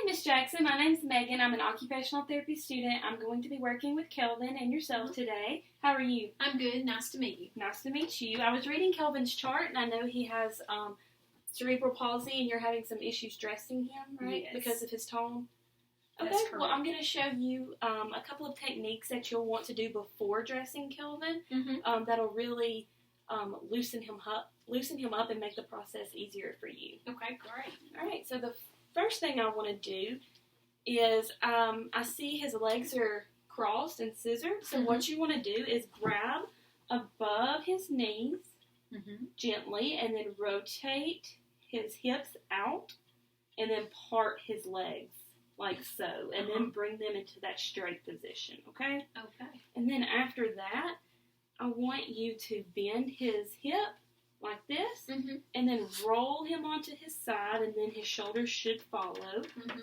Miss Jackson. My name's Megan. I'm an occupational therapy student. I'm going to be working with Kelvin and yourself today. How are you? I'm good. Nice to meet you. Nice to meet you. I was reading Kelvin's chart, and I know he has cerebral palsy, and you're having some issues dressing him, right? Yes. Because of his tone? Okay, That's correct. well, I'm going to show you a couple of techniques that you'll want to do before dressing Kelvin that'll really loosen him up and make the process easier for you. Okay, great. All right, so the first thing I want to do is I see his legs are crossed and scissored. So what you want to do is grab above his knees gently and then rotate his hips out and then part his legs like so. And then bring them into that straight position, okay? Okay. And then after that, I want you to bend his hip like this, and then roll him onto his side, and then his shoulders should follow.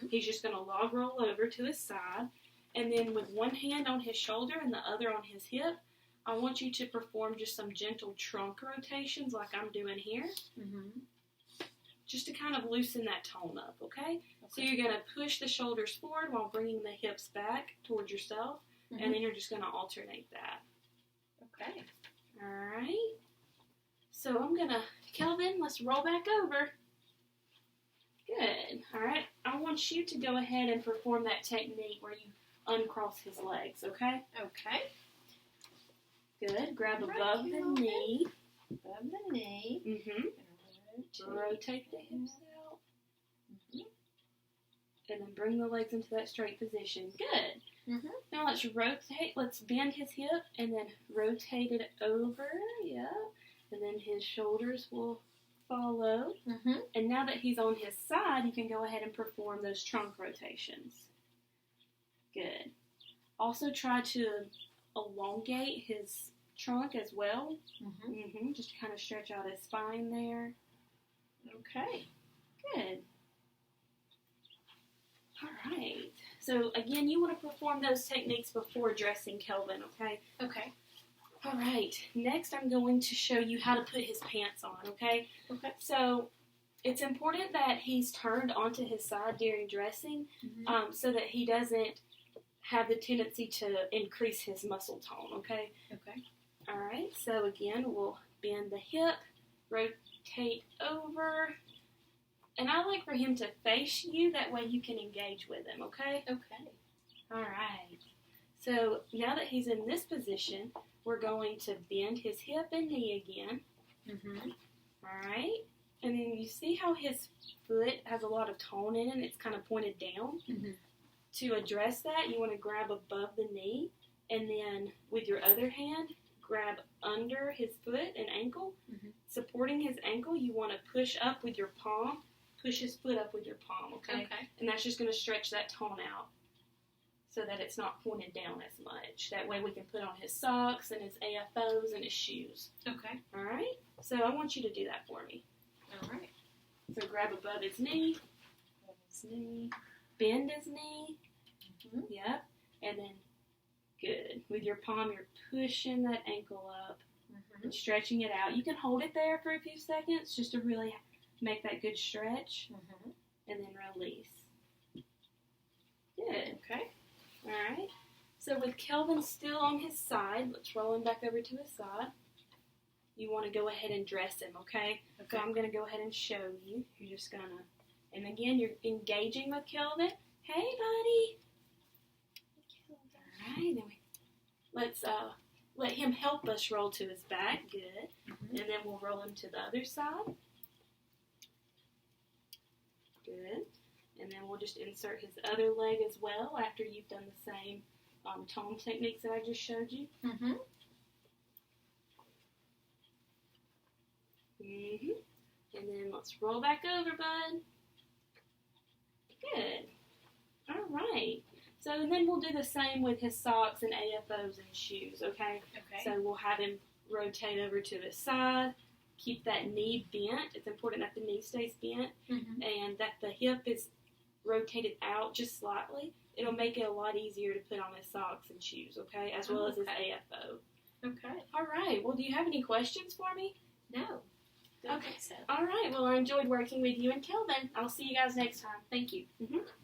He's just going to log roll over to his side, and then with one hand on his shoulder and the other on his hip, I want you to perform just some gentle trunk rotations like I'm doing here, just to kind of loosen that tone up, okay? So you're going to push the shoulders forward while bringing the hips back towards yourself, and then you're just going to alternate that. Okay. All right. So I'm going to, Kelvin, let's roll back over. Good. All right. I want you to go ahead and perform that technique where you uncross his legs, okay? Okay. Good. Grab above the knee. Above the knee. Rotate the hips out. And then bring the legs into that straight position. Good. Now let's rotate. Let's bend his hip and then rotate it over. Yeah. And then his shoulders will follow. And now that he's on his side, you can go ahead and perform those trunk rotations. Good. Also try to elongate his trunk as well. Just to kind of stretch out his spine there. Okay. Good. All right. So again, you want to perform those techniques before dressing Kelvin, okay? Okay. All right, next I'm going to show you how to put his pants on, okay? Okay. So it's important that he's turned onto his side during dressing so that he doesn't have the tendency to increase his muscle tone, okay? Okay. All right, so again, we'll bend the hip, rotate over, and I like for him to face you, that way you can engage with him, okay? Okay. All right, so now that he's in this position, we're going to bend his hip and knee again. All right. And then you see how his foot has a lot of tone in it and it's kind of pointed down? To address that, you want to grab above the knee and then with your other hand, grab under his foot and ankle. Supporting his ankle, you want to push up with your palm. Push his foot up with your palm, okay? And that's just going to stretch that tone out, so that it's not pointed down as much. That way we can put on his socks and his AFOs and his shoes. Okay. All right? So I want you to do that for me. All right. So grab above his knee. Above his knee. Bend his knee. Yep. And then, good. With your palm, you're pushing that ankle up and stretching it out. You can hold it there for a few seconds just to really make that good stretch. And then release. Good. Okay. All right, so with Kelvin still on his side, let's roll him back over to his side. You want to go ahead and dress him, okay? So I'm going to go ahead and show you. You're just going to, and again, you're engaging with Kelvin. Hey, buddy. All right, then let's let him help us roll to his back. Good. And then we'll roll him to the other side. Good. And then we'll just insert his other leg as well after you've done the same tone techniques that I just showed you. And then let's roll back over, bud. Good. All right. So then we'll do the same with his socks and AFOs and shoes, okay? Okay. So we'll have him rotate over to his side. Keep that knee bent. It's important that the knee stays bent and that the hip is rotated out just slightly. It'll make it a lot easier to put on his socks and shoes, okay? As well as his AFO. Okay. All right. Well, do you have any questions for me? No. Okay. All right. Well, I enjoyed working with you and Kelvin. I'll see you guys next time. Thank you.